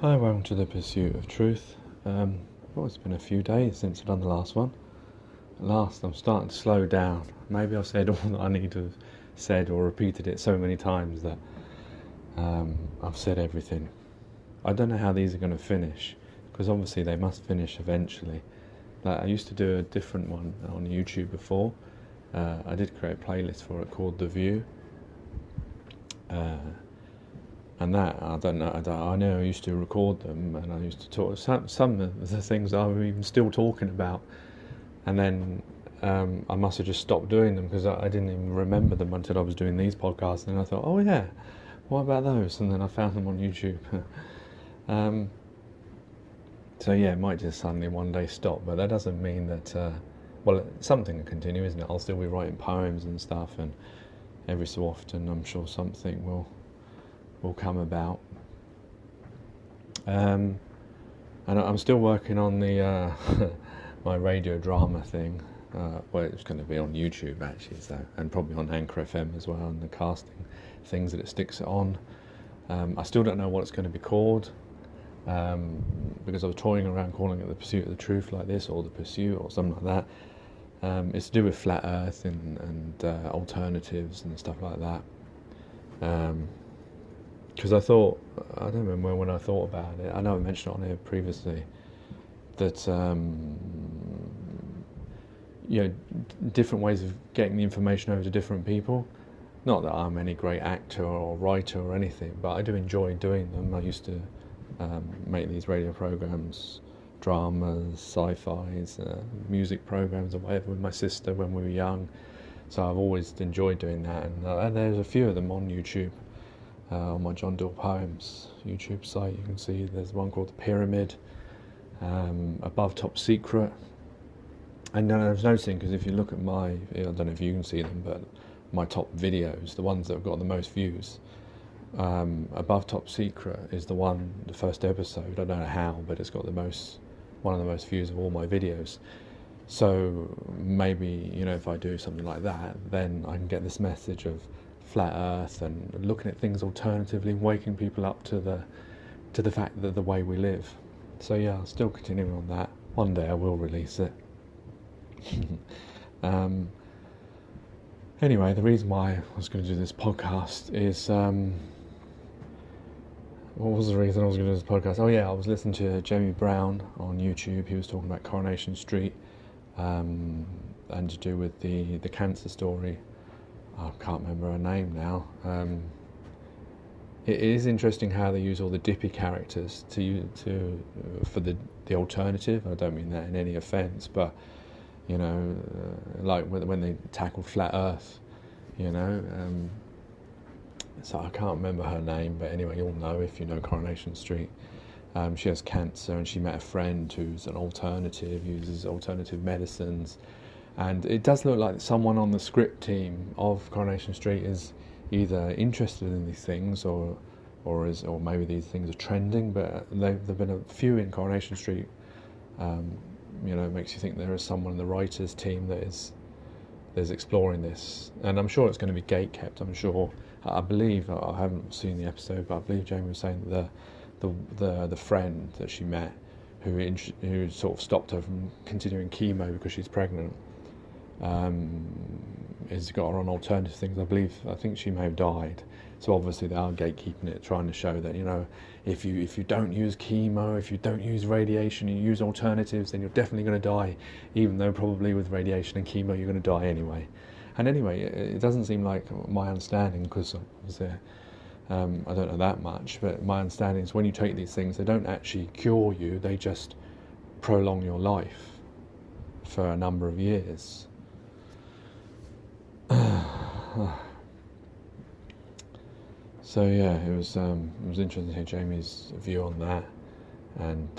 Hi, welcome to the Pursuit of Truth. Well, it's been a few days since I've done the last one. At last, I'm starting to slow down. Maybe I've said all that I need to have said or repeated it so many times that I've said everything. I don't know how these are going to finish, because obviously they must finish eventually. Like, I used to do a different one on YouTube before. I did create a playlist for it called The View. And that, I don't know, I know I used to record them and I used to talk, some of the things I was even still talking about, and then I must have just stopped doing them because I didn't even remember them until I was doing these podcasts, and I thought, oh yeah, what about those? And then I found them on YouTube. So yeah, it might just suddenly one day stop, but that doesn't mean that, well, something will continue, isn't it? I'll still be writing poems and stuff, and every so often I'm sure something will come about. And I'm still working on the my radio drama thing. Well, it's going to be on YouTube actually, so, and probably on Anchor FM as well, and the casting things that it sticks it on. I still don't know what it's going to be called, because I was toying around calling it The Pursuit of the Truth like this, or The Pursuit, or something like that. It's to do with flat Earth and alternatives and stuff like that. Because I thought, I don't remember when I thought about it, I know I mentioned it on here previously, that different ways of getting the information over to different people. Not that I'm any great actor or writer or anything, but I do enjoy doing them. I used to make these radio programs, dramas, sci-fis, music programs or whatever with my sister when we were young. So I've always enjoyed doing that, and there's a few of them on YouTube. On my John Dill Poems YouTube site, you can see there's one called The Pyramid, Above Top Secret. And I was noticing, because if you look at I don't know if you can see them, but my top videos, the ones that have got the most views, Above Top Secret is the first episode. I don't know how, but it's got one of the most views of all my videos. So maybe, if I do something like that, then I can get this message of flat Earth and looking at things alternatively, waking people up to the fact that the way we live. So yeah, I'll still continuing on that. One day I will release it. Anyway, the reason why I was going to do this podcast is, what was the reason I was going to do this podcast? Oh yeah, I was listening to Jamie Brown on YouTube. He was talking about Coronation Street, and to do with the cancer story. I can't remember her name now. It is interesting how they use all the Dippy characters for the alternative. I don't mean that in any offence, but like when they tackled flat Earth, so I can't remember her name, but anyway, you'll know if you know Coronation Street. She has cancer, and she met a friend who's an alternative, uses alternative medicines. And it does look like someone on the script team of Coronation Street is either interested in these things or maybe these things are trending. But there've been a few in Coronation Street. It makes you think there is someone in the writers' team that is exploring this, and I'm sure it's going to be gate kept. I'm sure. I believe, I haven't seen the episode, but I believe Jamie was saying that the friend that she met, who sort of stopped her from continuing chemo because she's pregnant, has got her on alternative things. I think she may have died. So obviously they are gatekeeping it, trying to show that, if you don't use chemo, if you don't use radiation, you use alternatives, then you're definitely going to die, even though probably with radiation and chemo you're going to die anyway. And anyway, it doesn't seem like my understanding, because obviously I don't know that much, but my understanding is when you take these things, they don't actually cure you, they just prolong your life for a number of years. So yeah, it was interesting to hear Jamie's view on that, and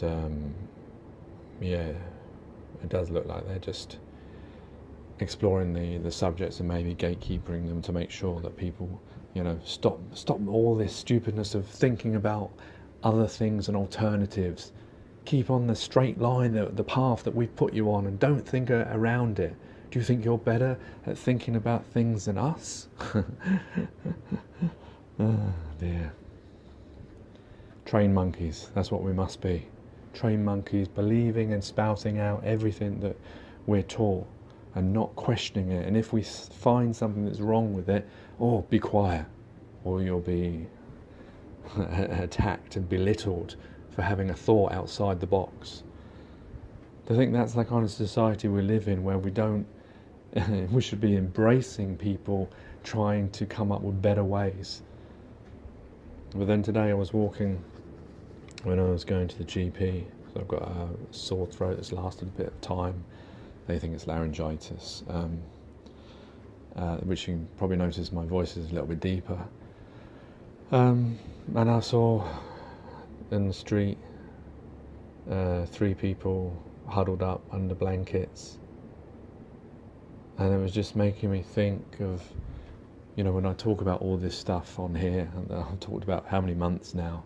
yeah, it does look like they're just exploring the subjects and maybe gatekeeping them to make sure that people, stop all this stupidness of thinking about other things and alternatives. Keep on the straight line, the path that we've put you on, and don't think around it. Do you think you're better at thinking about things than us? Oh dear. trained monkeys. That's what we must be. Trained monkeys, believing and spouting out everything that we're taught and not questioning it. And if we find something that's wrong with it, be quiet, or you'll be attacked and belittled for having a thought outside the box. I think that's the kind of society we live in, where we should be embracing people trying to come up with better ways. But then today I was walking when I was going to the GP, so I've got a sore throat that's lasted a bit of time. They think it's laryngitis, which you can probably notice my voice is a little bit deeper. And I saw in the street 3 people huddled up under blankets, and it was just making me think of, when I talk about all this stuff on here, and I've talked about how many months now,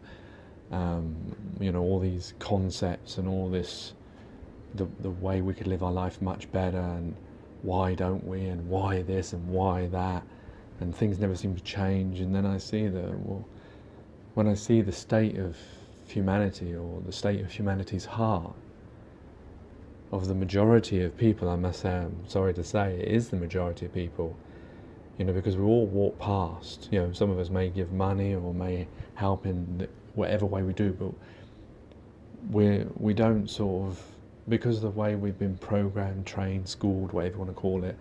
all these concepts and all this, the way we could live our life much better, and why don't we, and why this and why that, and things never seem to change. And then I see when I see the state of humanity, or the state of humanity's heart, of the majority of people, I must say, I'm sorry to say, it is the majority of people, because we all walk past, some of us may give money or may help in whatever way we do, but we don't sort of, because of the way we've been programmed, trained, schooled, whatever you want to call it,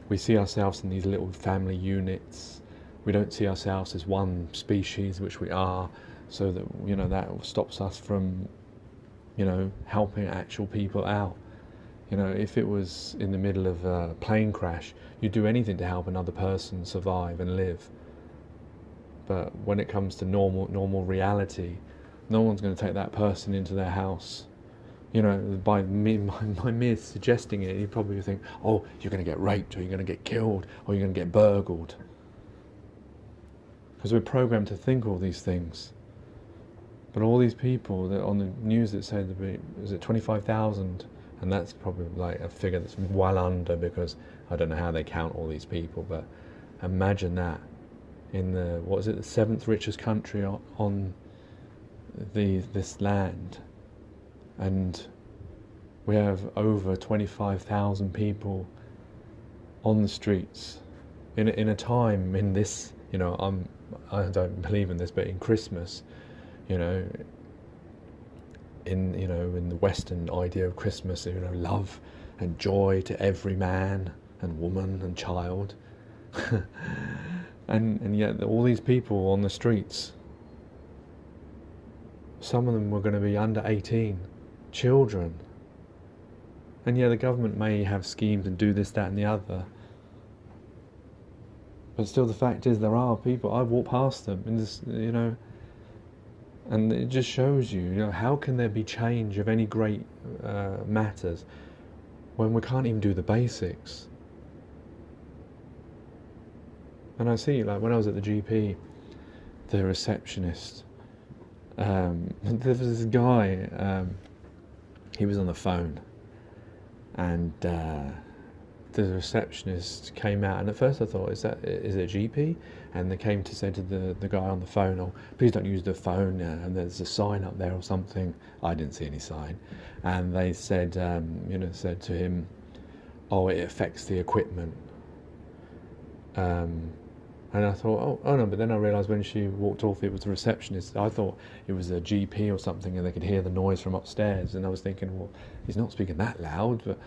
we see ourselves in these little family units. We don't see ourselves as one species, which we are, so that, that stops us from, helping actual people out. If it was in the middle of a plane crash, you'd do anything to help another person survive and live. But when it comes to normal reality, no one's going to take that person into their house. By mere suggesting it, you probably think, oh, you're going to get raped, or you're going to get killed, or you're going to get burgled. Because we're programmed to think all these things. But all these people that on the news that said there'd be, is it 25,000? And that's probably like a figure that's well under, because I don't know how they count all these people, but imagine that in the 7th richest country on this land, and we have over 25,000 people on the streets in a time in this, I don't believe in this, but in Christmas, in the Western idea of Christmas, love and joy to every man and woman and child, and yet all these people on the streets, some of them were going to be under 18, children, and the government may have schemes and do this, that and the other, but still the fact is there are people, I walk past them in this, and it just shows you, how can there be change of any great matters when we can't even do the basics? And I see, like when I was at the GP, the receptionist, there was this guy, he was on the phone, and the receptionist came out, and at first I thought, is it a GP? And they came to say to the guy on the phone, oh, please don't use the phone, and there's a sign up there or something. I didn't see any sign. And they said, said to him, oh, it affects the equipment. And I thought, oh no, but then I realised when she walked off, it was the receptionist. I thought it was a GP or something, and they could hear the noise from upstairs. And I was thinking, well, he's not speaking that loud, but...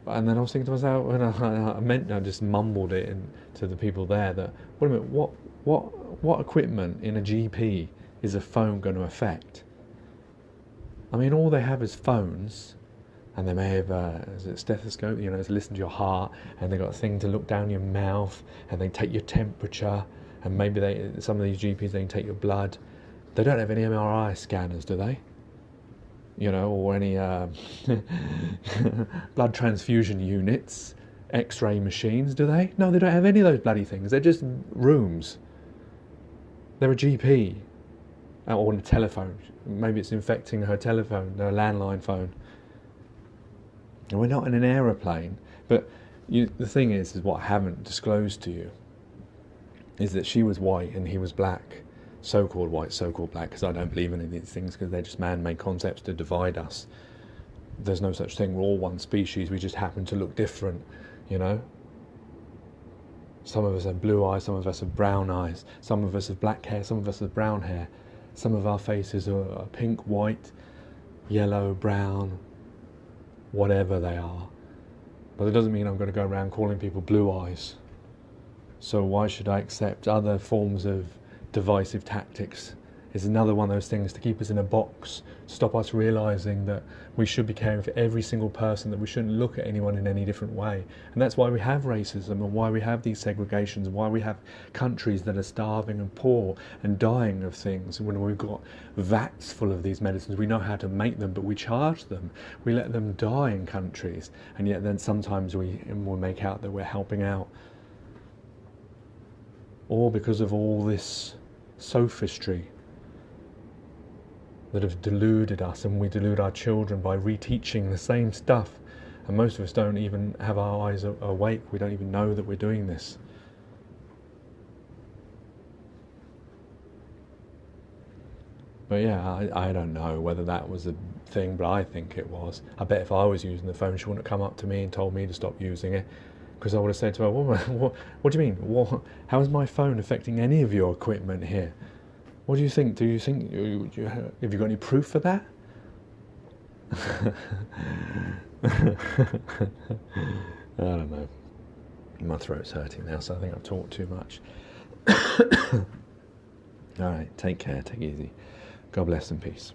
And then I was thinking to myself, when I just mumbled it to the people there, that, wait a minute, what equipment in a GP is a phone going to affect? I mean, all they have is phones, and they may have a stethoscope, to listen to your heart, and they've got a thing to look down your mouth, and they take your temperature, and maybe some of these GPs, they can take your blood. They don't have any MRI scanners, do they? Or any blood transfusion units, X-ray machines, do they? No, they don't have any of those bloody things. They're just rooms. They're a GP. Or a telephone. Maybe it's infecting her telephone, her landline phone. And we're not in an aeroplane. But the thing is what I haven't disclosed to you is that she was white and he was black. so-called white, so-called black, because I don't believe in any of these things, because they're just man-made concepts to divide us. There's no such thing. We're all one species. We just happen to look different, you know. Some of us have blue eyes, some of us have brown eyes, some of us have black hair, some of us have brown hair. Some of our faces are pink, white, yellow, brown, whatever they are. But it doesn't mean I'm going to go around calling people blue eyes. So why should I accept other forms of divisive tactics? It's another one of those things to keep us in a box, stop us realising that we should be caring for every single person, that we shouldn't look at anyone in any different way. And that's why we have racism, and why we have these segregations, and why we have countries that are starving and poor and dying of things. When we've got vats full of these medicines, we know how to make them, but we charge them. We let them die in countries, and yet then sometimes we make out that we're helping out. All because of all this sophistry that have deluded us, and we delude our children by reteaching the same stuff, and most of us don't even have our eyes awake. We don't even know that we're doing this. But yeah, I don't know whether that was a thing, but I think it was. I bet if I was using the phone, she wouldn't have come up to me and told me to stop using it, because I would have said to her, what do you mean? How is my phone affecting any of your equipment here? What do you think? Have you got any proof for that? I don't know. My throat's hurting now, so I think I've talked too much. All right, take care, take it easy. God bless and peace.